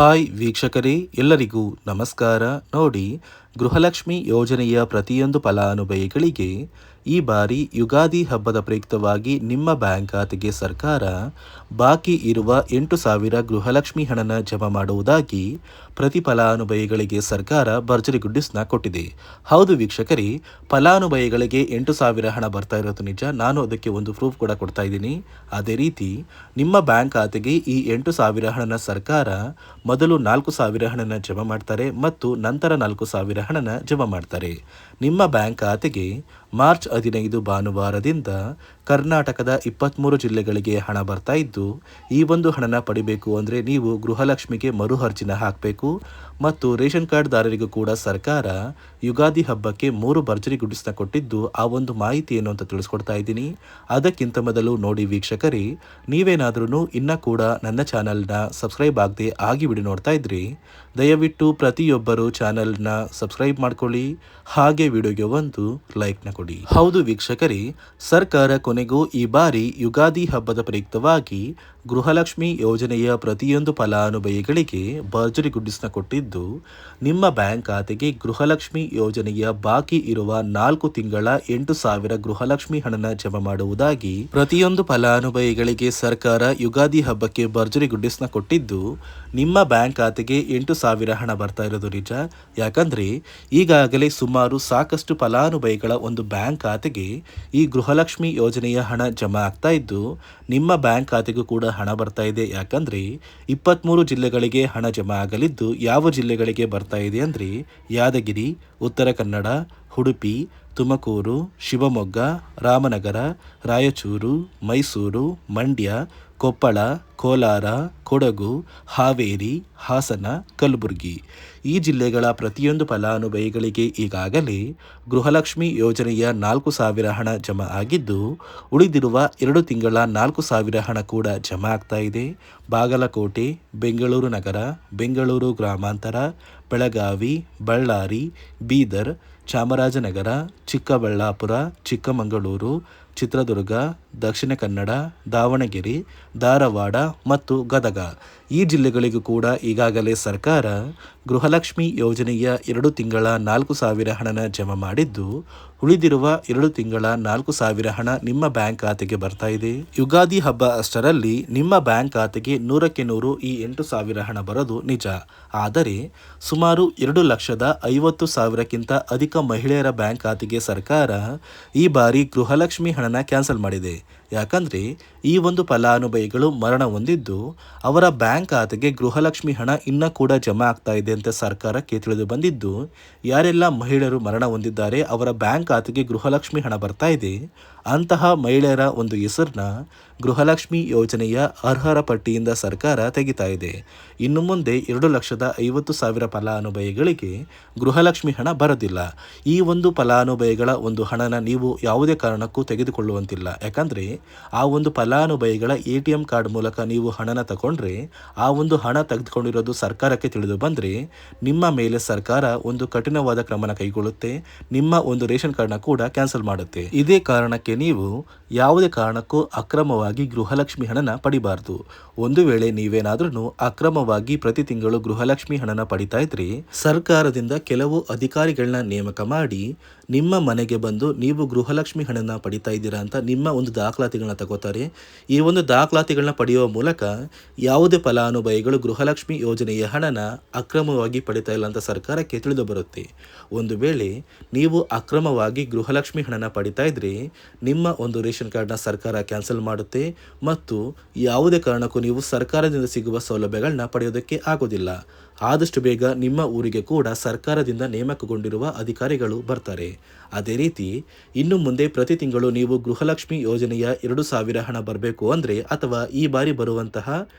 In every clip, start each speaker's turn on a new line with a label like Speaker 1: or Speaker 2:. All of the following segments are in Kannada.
Speaker 1: ಹಾಯ್ ವೀಕ್ಷಕರೇ, ಎಲ್ಲರಿಗೂ ನಮಸ್ಕಾರ. ನೋಡಿ, ಗೃಹಲಕ್ಷ್ಮಿ ಯೋಜನೆಯ ಪ್ರತಿಯೊಂದು ಫಲಾನುಭವಿಗಳಿಗೆ ಈ ಬಾರಿ ಯುಗಾದಿ ಹಬ್ಬದ ಪ್ರಯುಕ್ತವಾಗಿ ನಿಮ್ಮ ಬ್ಯಾಂಕ್ ಖಾತೆಗೆ ಸರ್ಕಾರ ಬಾಕಿ ಇರುವ 8,000 ಗೃಹಲಕ್ಷ್ಮಿ ಹಣನ ಜಮಾ ಮಾಡುವುದಾಗಿ ಪ್ರತಿ ಫಲಾನುಭವಿಗಳಿಗೆ ಸರ್ಕಾರ ಭರ್ಜರಿ ಗುಡ್ಡಿಸ್ನ ಕೊಟ್ಟಿದೆ. ಹೌದು ವೀಕ್ಷಕರೇ, ಫಲಾನುಭವಿಗಳಿಗೆ 8,000 ಹಣ ಬರ್ತಾ ಇರೋದು ನಿಜ. ನಾನು ಅದಕ್ಕೆ ಒಂದು ಪ್ರೂಫ್ ಕೂಡ ಕೊಡ್ತಾ ಇದ್ದೀನಿ. ಅದೇ ರೀತಿ ನಿಮ್ಮ ಬ್ಯಾಂಕ್ ಖಾತೆಗೆ ಈ 8,000 ಹಣನ ಸರ್ಕಾರ ಮೊದಲು 4,000 ಹಣನ ಜಮಾ ಮಾಡ್ತಾರೆ ಮತ್ತು ನಂತರ 4,000 ಹಣನ ಜಮಾ ಮಾಡ್ತಾರೆ. ನಿಮ್ಮ ಬ್ಯಾಂಕ್ ಖಾತೆಗೆ ಮಾರ್ಚ್ 15 ಭಾನುವಾರದಿಂದ ಕರ್ನಾಟಕದ 23 ಜಿಲ್ಲೆಗಳಿಗೆ ಹಣ ಬರ್ತಾ ಇದ್ದು, ಈ ಒಂದು ಹಣನ ಪಡಿಬೇಕು ಅಂದರೆ ನೀವು ಗೃಹಲಕ್ಷ್ಮಿಗೆ ಮರು ಅರ್ಜಿನ ಹಾಕಬೇಕು ಮತ್ತು ರೇಷನ್ ಕಾರ್ಡ್ದಾರರಿಗೂ ಕೂಡ ಸರ್ಕಾರ ಯುಗಾದಿ ಹಬ್ಬಕ್ಕೆ 3 ಭರ್ಜರಿ ಗುಡ್ಡಿಸ್ನ ಕೊಟ್ಟಿದ್ದು, ಆ ಒಂದು ಮಾಹಿತಿ ಏನು ಅಂತ ತಿಳಿಸ್ಕೊಡ್ತಾ ಇದ್ದೀನಿ. ಅದಕ್ಕಿಂತ ಮೊದಲು ನೋಡಿ ವೀಕ್ಷಕರೇ, ನೀವೇನಾದ್ರೂ ಇನ್ನೂ ಕೂಡ ನನ್ನ ಚಾನಲ್ನ ಸಬ್ಸ್ಕ್ರೈಬ್ ಆಗದೆ ಆಗಿ ವಿಡಿಯೋ ನೋಡ್ತಾ ಇದ್ರಿ, ದಯವಿಟ್ಟು ಪ್ರತಿಯೊಬ್ಬರು ಚಾನಲ್ನ ಸಬ್ಸ್ಕ್ರೈಬ್ ಮಾಡ್ಕೊಳ್ಳಿ, ಹಾಗೆ ವಿಡಿಯೋಗೆ ಒಂದು ಲೈಕ್ನ ಕೊಡಿ. ಹೌದು ವೀಕ್ಷಕರೇ, ಸರ್ಕಾರ ಕೊನೆಗೂ ಈ ಬಾರಿ ಯುಗಾದಿ ಹಬ್ಬದ ಪ್ರಯುಕ್ತವಾಗಿ ಗೃಹಲಕ್ಷ್ಮಿ ಯೋಜನೆಯ ಪ್ರತಿಯೊಂದು ಫಲಾನುಭವಿಗಳಿಗೆ ಭರ್ಜರಿ ಗುಡ್ಡಿಸ್ನ ಕೊಟ್ಟಿದ್ದು, ನಿಮ್ಮ ಬ್ಯಾಂಕ್ ಖಾತೆಗೆ ಗೃಹಲಕ್ಷ್ಮಿ ಯೋಜನೆಯ ಬಾಕಿ ಇರುವ 4 ತಿಂಗಳ 8,000 ಗೃಹಲಕ್ಷ್ಮಿ ಹಣನ ಜಮಾ ಮಾಡುವುದಾಗಿ ಪ್ರತಿಯೊಂದು ಫಲಾನುಭವಿಗಳಿಗೆ ಸರ್ಕಾರ ಯುಗಾದಿ ಹಬ್ಬಕ್ಕೆ ಭರ್ಜರಿ ಗುಡ್ಡಿಸ್ನ ಕೊಟ್ಟಿದ್ದು, ನಿಮ್ಮ ಬ್ಯಾಂಕ್ ಖಾತೆಗೆ 8,000 ಹಣ ಬರ್ತಾ ಇರೋದು ನಿಜ. ಯಾಕಂದ್ರೆ ಈಗಾಗಲೇ ಸುಮಾರು ಸಾಕಷ್ಟು ಫಲಾನುಭವಿಗಳ ಒಂದು ಬ್ಯಾಂಕ್ ಖಾತೆಗೆ ಈ ಗೃಹಲಕ್ಷ್ಮಿ ಯೋಜನೆಯ ಹಣ ಜಮಾ ಆಗ್ತಾ ಇದ್ದು, ನಿಮ್ಮ ಬ್ಯಾಂಕ್ ಖಾತೆಗೂ ಕೂಡ ಹಣ ಬರ್ತಾ ಇದೆ. ಯಾಕಂದ್ರೆ 23 ಜಿಲ್ಲೆಗಳಿಗೆ ಹಣ ಜಮಾ ಆಗಲಿದ್ದು, ಯಾವ ಜಿಲ್ಲೆಗಳಿಗೆ ಬರ್ತಾ ಇದೆ ಅಂದ್ರೆ ಯಾದಗಿರಿ, ಉತ್ತರ ಕನ್ನಡ, ಉಡುಪಿ, ತುಮಕೂರು, ಶಿವಮೊಗ್ಗ, ರಾಮನಗರ, ರಾಯಚೂರು, ಮೈಸೂರು, ಮಂಡ್ಯ, ಕೊಪ್ಪಳ, ಕೋಲಾರ, ಕೊಡಗು, ಹಾವೇರಿ, ಹಾಸನ, ಕಲಬುರಗಿ ಈ ಜಿಲ್ಲೆಗಳ ಪ್ರತಿಯೊಂದು ಫಲಾನುಭವಿಗಳಿಗೆ ಈಗಾಗಲೇ ಗೃಹಲಕ್ಷ್ಮಿ ಯೋಜನೆಯ 4,000 ಹಣ ಜಮಾ ಆಗಿದ್ದು, ಉಳಿದಿರುವ 2 ತಿಂಗಳ 4,000 ಹಣ ಕೂಡ ಜಮಾ ಆಗ್ತಾ ಇದೆ. ಬಾಗಲಕೋಟೆ, ಬೆಂಗಳೂರು ನಗರ, ಬೆಂಗಳೂರು ಗ್ರಾಮಾಂತರ, ಬೆಳಗಾವಿ, ಬಳ್ಳಾರಿ, ಬೀದರ್, ಚಾಮರಾಜನಗರ, ಚಿಕ್ಕಬಳ್ಳಾಪುರ, ಚಿಕ್ಕಮಗಳೂರು, ಚಿತ್ರದುರ್ಗ, ದಕ್ಷಿಣ ಕನ್ನಡ, ದಾವಣಗೆರೆ, ಧಾರವಾಡ ಮತ್ತು ಗದಗ ಈ ಜಿಲ್ಲೆಗಳಿಗೂ ಕೂಡ ಈಗಾಗಲೇ ಸರ್ಕಾರ ಗೃಹಲಕ್ಷ್ಮಿ ಯೋಜನೆಯ 2 ತಿಂಗಳ 4,000 ಹಣನ ಜಮಾ ಮಾಡಿದ್ದು, ಉಳಿದಿರುವ 2 ತಿಂಗಳ 4,000 ಹಣ ನಿಮ್ಮ ಬ್ಯಾಂಕ್ ಖಾತೆಗೆ ಬರ್ತಾ ಇದೆ. ಯುಗಾದಿ ಹಬ್ಬ ಅಷ್ಟರಲ್ಲಿ ನಿಮ್ಮ ಬ್ಯಾಂಕ್ ಖಾತೆಗೆ 100ಕ್ಕೆ 100 ಈ 8,000 ಹಣ ಬರೋದು ನಿಜ. ಆದರೆ ಸುಮಾರು 2,50,000ಕ್ಕಿಂತ ಅಧಿಕ ಮಹಿಳೆಯರ ಬ್ಯಾಂಕ್ ಖಾತೆಗೆ ಸರ್ಕಾರ ಈ ಬಾರಿ ಗೃಹಲಕ್ಷ್ಮಿ ಹಣನ ಕ್ಯಾನ್ಸಲ್ ಮಾಡಿದೆ. ಯಾಕಂದ್ರೆ ಈ ಒಂದು ಫಲಾನುಭವಿಗಳು ಮರಣ ಹೊಂದಿದ್ದು, ಅವರ ಬ್ಯಾಂಕ್ ಖಾತೆಗೆ ಗೃಹಲಕ್ಷ್ಮಿ ಹಣ ಇನ್ನೂ ಕೂಡ ಜಮಾ ಆಗ್ತಾ ಇದೆ ಅಂತ ಸರ್ಕಾರಕ್ಕೆ ತಿಳಿದು ಬಂದಿದ್ದು, ಯಾರೆಲ್ಲ ಮಹಿಳೆಯರು ಮರಣ ಹೊಂದಿದ್ದಾರೆ ಅವರ ಬ್ಯಾಂಕ್ ಖಾತೆಗೆ ಗೃಹಲಕ್ಷ್ಮಿ ಹಣ ಬರ್ತಾ ಇದೆ, ಅಂತಹ ಮಹಿಳೆಯರ ಒಂದು ಹೆಸರನ್ನ ಗೃಹಲಕ್ಷ್ಮಿ ಯೋಜನೆಯ ಅರ್ಹರ ಪಟ್ಟಿಯಿಂದ ಸರ್ಕಾರ ತೆಗಿತಾ ಇದೆ. ಇನ್ನು ಮುಂದೆ 2,50,000 ಫಲಾನುಭವಿಗಳಿಗೆ ಗೃಹಲಕ್ಷ್ಮಿ ಹಣ ಬರೋದಿಲ್ಲ. ಈ ಒಂದು ಫಲಾನುಭವಿಗಳ ಒಂದು ಹಣನ ನೀವು ಯಾವುದೇ ಕಾರಣಕ್ಕೂ ತೆಗೆದುಕೊಳ್ಳುವಂತಿಲ್ಲ. ಯಾಕಂದ್ರೆ ಆ ಒಂದು ಫಲಾನುಭವಿಗಳ ATM ಕಾರ್ಡ್ ಮೂಲಕ ನೀವು ಹಣನ ತಗೊಂಡ್ರೆ, ಆ ಒಂದು ಹಣ ತೆಗೆದುಕೊಂಡಿರೋದು ಸರ್ಕಾರಕ್ಕೆ ತಿಳಿದು ಬಂದರೆ ನಿಮ್ಮ ಮೇಲೆ ಸರ್ಕಾರ ಒಂದು ಕಠಿಣವಾದ ಕ್ರಮನ ಕೈಗೊಳ್ಳುತ್ತೆ. ನಿಮ್ಮ ಒಂದು ರೇಷನ್ ಕಾರ್ಡ್ನ ಕೂಡ ಕ್ಯಾನ್ಸಲ್ ಮಾಡುತ್ತೆ. ಇದೇ ಕಾರಣಕ್ಕೆ ನೀವು ಯಾವುದೇ ಕಾರಣಕ್ಕೂ ಅಕ್ರಮವಾಗಿ ಗೃಹಲಕ್ಷ್ಮಿ ಹಣನ ಪಡಿಬಾರ್ದು. ಒಂದು ವೇಳೆ ನೀವೇನಾದ್ರೂ ಅಕ್ರಮವಾಗಿ ಪ್ರತಿ ತಿಂಗಳು ಗೃಹಲಕ್ಷ್ಮಿ ಹಣನ ಪಡಿತಾ ಇದ್ರೆ, ಸರ್ಕಾರದಿಂದ ಕೆಲವು ಅಧಿಕಾರಿಗಳನ್ನ ನೇಮಕ ಮಾಡಿ ನಿಮ್ಮ ಮನೆಗೆ ಬಂದು ನೀವು ಗೃಹಲಕ್ಷ್ಮಿ ಹಣನ ಪಡಿತಾ ಇದ್ದೀರಾ ಅಂತ ನಿಮ್ಮ ಒಂದು ದಾಖಲಾತಿಗಳನ್ನ ತಗೋತಾರೆ. ಈ ಒಂದು ದಾಖಲಾತಿಗಳನ್ನ ಪಡೆಯುವ ಮೂಲಕ ಯಾವುದೇ ಫಲಾನುಭವಿಗಳು ಗೃಹಲಕ್ಷ್ಮಿ ಯೋಜನೆಯ ಹಣನ ಅಕ್ರಮವಾಗಿ ಪಡಿತಾ ಇಲ್ಲ ಅಂತ ಸರ್ಕಾರಕ್ಕೆ ತಿಳಿದು ಬರುತ್ತೆ. ಒಂದು ವೇಳೆ ನೀವು ಅಕ್ರಮವಾಗಿ ಗೃಹಲಕ್ಷ್ಮಿ ಹಣನ ಪಡಿತಾ ಇದ್ರೆ, ನಿಮ್ಮ ಒಂದು ರೇಷನ್ ಕಾರ್ಡ್ನ ಸರ್ಕಾರ ಕ್ಯಾನ್ಸಲ್ ಮಾಡುತ್ತೆ ಮತ್ತು ಯಾವುದೇ ಕಾರಣಕ್ಕೂ ನೀವು ಸರ್ಕಾರದಿಂದ ಸಿಗುವ ಸೌಲಭ್ಯಗಳನ್ನ ಪಡೆಯೋದಕ್ಕೆ ಆಗೋದಿಲ್ಲ. ಆದಷ್ಟು ಬೇಗ ನಿಮ್ಮ ಊರಿಗೆ ಕೂಡ ಸರ್ಕಾರದಿಂದ ನೇಮಕಗೊಂಡಿರುವ ಅಧಿಕಾರಿಗಳು ಬರ್ತಾರೆ. ಅದೇ ರೀತಿ ಇನ್ನು ಮುಂದೆ ಪ್ರತಿ ತಿಂಗಳು ನೀವು ಗೃಹಲಕ್ಷ್ಮಿ ಯೋಜನೆಯ 2,000 ಹಣ ಬರಬೇಕು ಅಂದರೆ, ಅಥವಾ ಈ ಬಾರಿ ಬರುವಂತಹ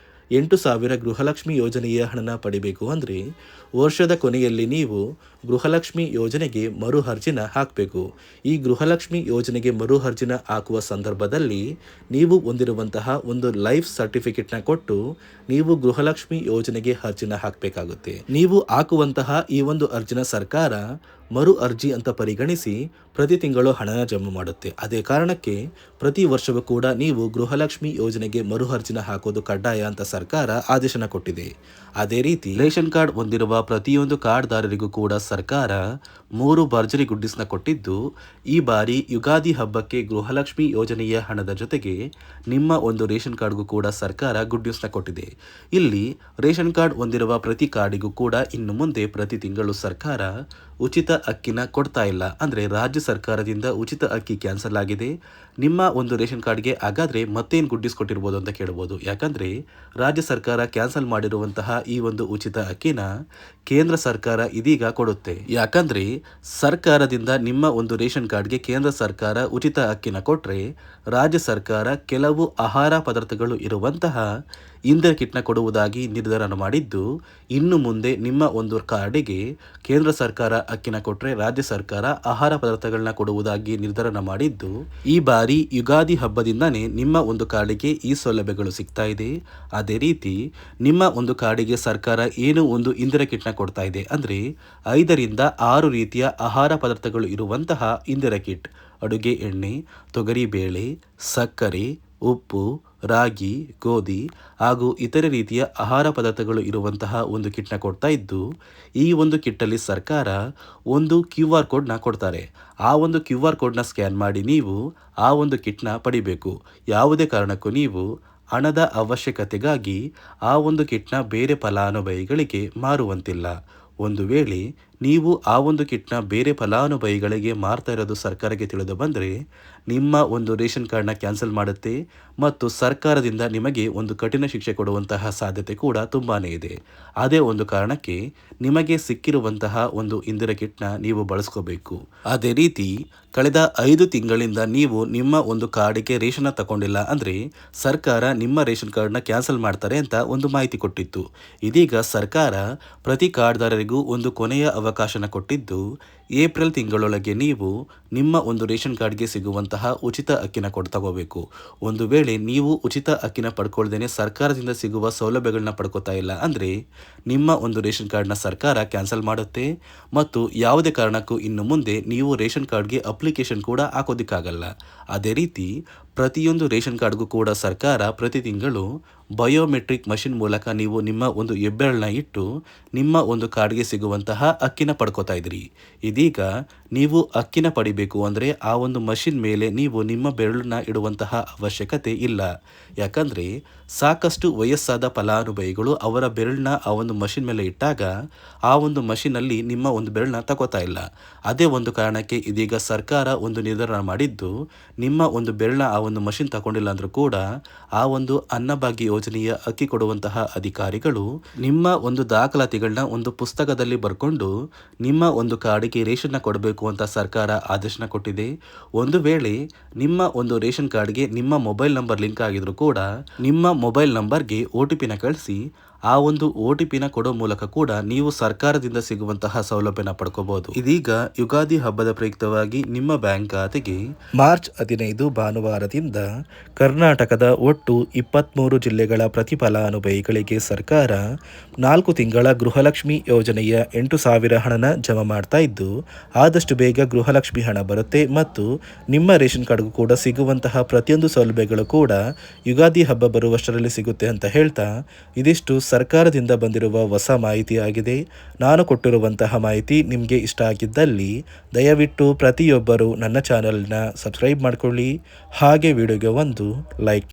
Speaker 1: 8,000 ಗೃಹಲಕ್ಷ್ಮಿ ಯೋಜನೆಯ ಹಣನ ಪಡಿಬೇಕು ಅಂದರೆ, ವರ್ಷದ ಕೊನೆಯಲ್ಲಿ ನೀವು ಗೃಹಲಕ್ಷ್ಮಿ ಯೋಜನೆಗೆ ಮರು ಅರ್ಜಿನ ಹಾಕಬೇಕು. ಈ ಗೃಹಲಕ್ಷ್ಮಿ ಯೋಜನೆಗೆ ಮರು ಅರ್ಜಿನ ಹಾಕುವ ಸಂದರ್ಭದಲ್ಲಿ ನೀವು ಹೊಂದಿರುವಂತಹ ಒಂದು ಲೈಫ್ ಸರ್ಟಿಫಿಕೇಟ್ನ ಕೊಟ್ಟು ನೀವು ಗೃಹಲಕ್ಷ್ಮಿ ಯೋಜನೆಗೆ ಅರ್ಜಿನ ಹಾಕಬೇಕಾಗುತ್ತೆ. ನೀವು ಹಾಕುವಂತಹ ಈ ಒಂದು ಅರ್ಜಿನ ಸರ್ಕಾರ ಮರು ಅರ್ಜಿ ಅಂತ ಪರಿಗಣಿಸಿ ಪ್ರತಿ ತಿಂಗಳು ಹಣನ ಜಮಾ ಮಾಡುತ್ತೆ. ಅದೇ ಕಾರಣಕ್ಕೆ ಪ್ರತಿ ವರ್ಷವೂ ಕೂಡ ನೀವು ಗೃಹಲಕ್ಷ್ಮಿ ಯೋಜನೆಗೆ ಮರು ಅರ್ಜಿನ ಹಾಕೋದು ಕಡ್ಡಾಯ ಅಂತ ಸರ್ಕಾರ ಆದೇಶನ ಕೊಟ್ಟಿದೆ. ಅದೇ ರೀತಿ ರೇಷನ್ ಕಾರ್ಡ್ ಹೊಂದಿರುವ ಪ್ರತಿಯೊಂದು ಕಾರ್ಡ್ದಾರರಿಗೂ ಕೂಡ ಸರ್ಕಾರ 3 ಭರ್ಜರಿ ಗುಡ್ಡಿಸ್ನ ಕೊಟ್ಟಿದ್ದು, ಈ ಬಾರಿ ಯುಗಾದಿ ಹಬ್ಬಕ್ಕೆ ಗೃಹಲಕ್ಷ್ಮಿ ಯೋಜನೆಯ ಹಣದ ಜೊತೆಗೆ ನಿಮ್ಮ ಒಂದು ರೇಷನ್ ಕಾರ್ಡ್ಗೂ ಕೂಡ ಸರ್ಕಾರ ಗುಡ್ ನ್ಯೂಸ್ನ ಕೊಟ್ಟಿದೆ. ಇಲ್ಲಿ ರೇಷನ್ ಕಾರ್ಡ್ ಹೊಂದಿರುವ ಪ್ರತಿ ಕಾರ್ಡಿಗೂ ಕೂಡ ಇನ್ನು ಮುಂದೆ ಪ್ರತಿ ತಿಂಗಳು ಸರ್ಕಾರ ಉಚಿತ ಅಕ್ಕಿನ ಕೊಡ್ತಾ ಇಲ್ಲ. ಅಂದರೆ ರಾಜ್ಯ ಸರ್ಕಾರದಿಂದ ಉಚಿತ ಅಕ್ಕಿ ಕ್ಯಾನ್ಸಲ್ ಆಗಿದೆ. ನಿಮ್ಮ ಒಂದು ರೇಷನ್ ಕಾರ್ಡ್ಗೆ ಹಾಗಾದರೆ ಮತ್ತೇನು ಗುಡ್ಡಿಸ್ ಕೊಟ್ಟಿರ್ಬೋದು ಅಂತ ಕೇಳ್ಬೋದು. ಯಾಕಂದರೆ ರಾಜ್ಯ ಸರ್ಕಾರ ಕ್ಯಾನ್ಸಲ್ ಮಾಡಿರುವಂತಹ ಈ ಒಂದು ಉಚಿತ ಅಕ್ಕಿನ ಕೇಂದ್ರ ಸರ್ಕಾರ ಇದೀಗ ಕೊಡುತ್ತೆ. ಯಾಕಂದರೆ ಸರ್ಕಾರದಿಂದ ನಿಮ್ಮ ಒಂದು ರೇಷನ್ ಕಾರ್ಡ್ಗೆ ಕೇಂದ್ರ ಸರ್ಕಾರ ಉಚಿತ ಅಕ್ಕಿನ ಕೊಟ್ಟರೆ ರಾಜ್ಯ ಸರ್ಕಾರ ಕೆಲವು ಆಹಾರ ಪದಾರ್ಥಗಳು ಇರುವಂತಹ ಇಂದಿರಾ ಕಿಟ್ನ ಕೊಡುವುದಾಗಿ ನಿರ್ಧಾರ ಮಾಡಿದ್ದು, ಇನ್ನು ಮುಂದೆ ನಿಮ್ಮ ಒಂದು ಕಾರ್ಡಿಗೆ ಕೇಂದ್ರ ಸರ್ಕಾರ ಅಕ್ಕಿನ ಕೊಟ್ಟರೆ ರಾಜ್ಯ ಸರ್ಕಾರ ಆಹಾರ ಪದಾರ್ಥಗಳನ್ನ ಕೊಡುವುದಾಗಿ ನಿರ್ಧಾರ ಮಾಡಿದ್ದು, ಈ ಬಾರಿ ಯುಗಾದಿ ಹಬ್ಬದಿಂದನೇ ನಿಮ್ಮ ಒಂದು ಕಾರ್ಡಿಗೆ ಈ ಸೌಲಭ್ಯಗಳು ಸಿಗ್ತಾ ಇದೆ. ಅದೇ ರೀತಿ ನಿಮ್ಮ ಒಂದು ಕಾರ್ಡಿಗೆ ಸರ್ಕಾರ ಏನು ಒಂದು ಇಂದಿರಾ ಕಿಟ್ನ ಕೊಡ್ತಾ ಇದೆ ಅಂದರೆ 5ರಿಂದ 6 ರೀತಿಯ ಆಹಾರ ಪದಾರ್ಥಗಳು ಇರುವಂತಹ ಇಂದಿರಾ ಕಿಟ್, ಅಡುಗೆ ಎಣ್ಣೆ, ತೊಗರಿ ಬೇಳೆ, ಸಕ್ಕರೆ, ಉಪ್ಪು, ರಾಗಿ, ಗೋಧಿ ಹಾಗೂ ಇತರೆ ರೀತಿಯ ಆಹಾರ ಪದಾರ್ಥಗಳು ಇರುವಂತಹ ಒಂದು ಕಿಟ್ನ ಕೊಡ್ತಾ ಇದ್ದು, ಈ ಒಂದು ಕಿಟ್ಟಲ್ಲಿ ಸರ್ಕಾರ ಒಂದು QR ಕೋಡ್ನ ಕೊಡ್ತಾರೆ. ಆ ಒಂದು QR ಕೋಡ್ನ ಸ್ಕ್ಯಾನ್ ಮಾಡಿ ನೀವು ಆ ಒಂದು ಕಿಟ್ನ ಪಡಿಬೇಕು. ಯಾವುದೇ ಕಾರಣಕ್ಕೂ ನೀವು ಹಣದ ಅವಶ್ಯಕತೆಗಾಗಿ ಆ ಒಂದು ಕಿಟ್ನ ಬೇರೆ ಫಲಾನುಭವಿಗಳಿಗೆ ಮಾರುವಂತಿಲ್ಲ. ಒಂದು ವೇಳೆ ನೀವು ಆ ಒಂದು ಕಿಟ್ನ ಬೇರೆ ಫಲಾನುಭವಿಗಳಿಗೆ ಮಾರ್ತಾ ಇರೋದು ಸರ್ಕಾರಕ್ಕೆ ತಿಳಿದು ಬಂದರೆ ನಿಮ್ಮ ಒಂದು ರೇಷನ್ ಕಾರ್ಡ್ನ ಕ್ಯಾನ್ಸಲ್ ಮಾಡುತ್ತೆ ಮತ್ತು ಸರ್ಕಾರದಿಂದ ನಿಮಗೆ ಒಂದು ಕಠಿಣ ಶಿಕ್ಷೆ ಕೊಡುವಂತಹ ಸಾಧ್ಯತೆ ಕೂಡ ತುಂಬಾ ಇದೆ. ಅದೇ ಒಂದು ಕಾರಣಕ್ಕೆ ನಿಮಗೆ ಸಿಕ್ಕಿರುವಂತಹ ಒಂದು ಇಂದಿರಾ ಕಿಟ್ನ ನೀವು ಬಳಸ್ಕೋಬೇಕು. ಅದೇ ರೀತಿ ಕಳೆದ 5 ತಿಂಗಳಿಂದ ನೀವು ನಿಮ್ಮ ಒಂದು ಕಾರ್ಡಿಗೆ ರೇಷನ್ನ ತಗೊಂಡಿಲ್ಲ ಅಂದರೆ ಸರ್ಕಾರ ನಿಮ್ಮ ರೇಷನ್ ಕಾರ್ಡ್ನ ಕ್ಯಾನ್ಸಲ್ ಮಾಡ್ತಾರೆ ಅಂತ ಒಂದು ಮಾಹಿತಿ ಕೊಟ್ಟಿತ್ತು. ಇದೀಗ ಸರ್ಕಾರ ಪ್ರತಿ ಕಾರ್ಡ್ದಾರರಿಗೂ ಒಂದು ಕೊನೆಯ ಅವಕಾಶನ ಕೊಟ್ಟಿದ್ದು, ಏಪ್ರಿಲ್ ತಿಂಗಳೊಳಗೆ ನೀವು ನಿಮ್ಮ ಒಂದು ರೇಷನ್ ಕಾರ್ಡ್ಗೆ ಸಿಗುವಂತಹ ಉಚಿತ ಅಕ್ಕಿನ ತಗೋಬೇಕು. ಒಂದು ವೇಳೆ ನೀವು ಉಚಿತ ಅಕ್ಕಿನ ಪಡ್ಕೊಳ್ದೇನೆ ಸರ್ಕಾರದಿಂದ ಸಿಗುವ ಸೌಲಭ್ಯಗಳನ್ನ ಪಡ್ಕೋತಾ ಇಲ್ಲ ಅಂದರೆ ನಿಮ್ಮ ಒಂದು ರೇಷನ್ ಕಾರ್ಡ್ನ ಸರ್ಕಾರ ಕ್ಯಾನ್ಸಲ್ ಮಾಡುತ್ತೆ ಮತ್ತು ಯಾವುದೇ ಕಾರಣಕ್ಕೂ ಇನ್ನು ಮುಂದೆ ನೀವು ರೇಷನ್ ಕಾರ್ಡ್ಗೆ ಅಪ್ಲಿಕೇಶನ್ ಕೂಡ ಹಾಕೋದಕ್ಕಾಗಲ್ಲ. ಅದೇ ರೀತಿ ಪ್ರತಿಯೊಂದು ರೇಷನ್ ಕಾರ್ಡ್ಗೂ ಕೂಡ ಸರ್ಕಾರ ಪ್ರತಿ ತಿಂಗಳು ಬಯೋಮೆಟ್ರಿಕ್ ಮಷಿನ್ ಮೂಲಕ ನೀವು ನಿಮ್ಮ ಒಂದು ಹೆಬ್ಬೆರಳನ್ನ ಇಟ್ಟು ನಿಮ್ಮ ಒಂದು ಕಾರ್ಡ್ಗೆ ಸಿಗುವಂತಹ ಅಕ್ಕಿನ ಪಡ್ಕೋತಾ ಇದ್ರಿ. ಇದೀಗ ನೀವು ಅಕ್ಕಿನ ಪಡಿಬೇಕು ಅಂದರೆ ಆ ಒಂದು ಮಷಿನ್ ಮೇಲೆ ನೀವು ನಿಮ್ಮ ಬೆರಳನ್ನ ಇಡುವಂತಹ ಅವಶ್ಯಕತೆ ಇಲ್ಲ. ಯಾಕಂದರೆ ಸಾಕಷ್ಟು ವಯಸ್ಸಾದ ಫಲಾನುಭವಿಗಳು ಅವರ ಬೆರಳನ್ನ ಆ ಒಂದು ಮಷಿನ್ ಮೇಲೆ ಇಟ್ಟಾಗ ಆ ಒಂದು ಮಷಿನಲ್ಲಿ ನಿಮ್ಮ ಒಂದು ಬೆರಳನ್ನ ತಗೋತಾ ಇಲ್ಲ. ಅದೇ ಒಂದು ಕಾರಣಕ್ಕೆ ಇದೀಗ ಸರ್ಕಾರ ಒಂದು ನಿರ್ಧಾರ ಮಾಡಿದ್ದು, ನಿಮ್ಮ ಒಂದು ಬೆರಳನ್ನ ಆ ಒಂದು ಮಷಿನ್ ತಗೊಂಡಿಲ್ಲ ಅಂದರೂ ಕೂಡ ಆ ಒಂದು ಅನ್ನಭಾಗ್ಯ ಯೋಜನೆಯ ಅಕ್ಕಿ ಕೊಡುವಂತಹ ಅಧಿಕಾರಿಗಳು ನಿಮ್ಮ ಒಂದು ದಾಖಲಾತಿಗಳನ್ನ ಒಂದು ಪುಸ್ತಕದಲ್ಲಿ ಬರ್ಕೊಂಡು ನಿಮ್ಮ ಒಂದು ಕಾರ್ಡಿಗೆ ರೇಷನ್ನ ಕೊಡಬೇಕು ಅಂತ ಸರ್ಕಾರ ಆದೇಶನ ಕೊಟ್ಟಿದೆ. ಒಂದು ವೇಳೆ ನಿಮ್ಮ ಒಂದು ರೇಷನ್ ಕಾರ್ಡ್ಗೆ ನಿಮ್ಮ ಮೊಬೈಲ್ ನಂಬರ್ ಲಿಂಕ್ ಆಗಿದ್ರು ಕೂಡ ನಿಮ್ಮ ಮೊಬೈಲ್ ನಂಬರ್ಗೆ OTPನ ಕಳಿಸಿ ಆ ಒಂದು OTPನ ಕೊಡೋ ಮೂಲಕ ಕೂಡ ನೀವು ಸರ್ಕಾರದಿಂದ ಸಿಗುವಂತಹ ಸೌಲಭ್ಯನ ಪಡ್ಕೋಬಹುದು. ಇದೀಗ ಯುಗಾದಿ ಹಬ್ಬದ ಪ್ರಯುಕ್ತವಾಗಿ ನಿಮ್ಮ ಬ್ಯಾಂಕ್ ಖಾತೆಗೆ ಮಾರ್ಚ್ 15 ಭಾನುವಾರದಿಂದ ಕರ್ನಾಟಕದ ಒಟ್ಟು 23 ಜಿಲ್ಲೆಗಳ ಪ್ರತಿ ಫಲಾನುಭವಿಗಳಿಗೆ ಸರ್ಕಾರ 4 ತಿಂಗಳ ಗೃಹಲಕ್ಷ್ಮಿ ಯೋಜನೆಯ 8,000 ಹಣನ ಜಮಾ ಮಾಡ್ತಾ ಇದ್ದು, ಆದಷ್ಟು ಬೇಗ ಗೃಹಲಕ್ಷ್ಮಿ ಹಣ ಬರುತ್ತೆ ಮತ್ತು ನಿಮ್ಮ ರೇಷನ್ ಕಾರ್ಡ್ಗೂ ಕೂಡ ಸಿಗುವಂತಹ ಪ್ರತಿಯೊಂದು ಸೌಲಭ್ಯಗಳು ಕೂಡ ಯುಗಾದಿ ಹಬ್ಬ ಬರುವಷ್ಟರಲ್ಲಿ ಸಿಗುತ್ತೆ ಅಂತ ಹೇಳ್ತಾ, ಇದಿಷ್ಟು ಸರ್ಕಾರದಿಂದ ಬಂದಿರುವ ಹೊಸ ಮಾಹಿತಿ ಆಗಿದೆ. ನಾನು ಕೊಟ್ಟಿರುವಂತಹ ಮಾಹಿತಿ ನಿಮಗೆ ಇಷ್ಟ ಆಗಿದ್ದಲ್ಲಿ ದಯವಿಟ್ಟು ಪ್ರತಿಯೊಬ್ಬರು ನನ್ನ ಚಾನೆಲ್ನ ಸಬ್ಸ್ಕ್ರೈಬ್ ಮಾಡಿಕೊಳ್ಳಿ. ಹಾಗೆ ವಿಡಿಯೋಗೆ ಒಂದು ಲೈಕ್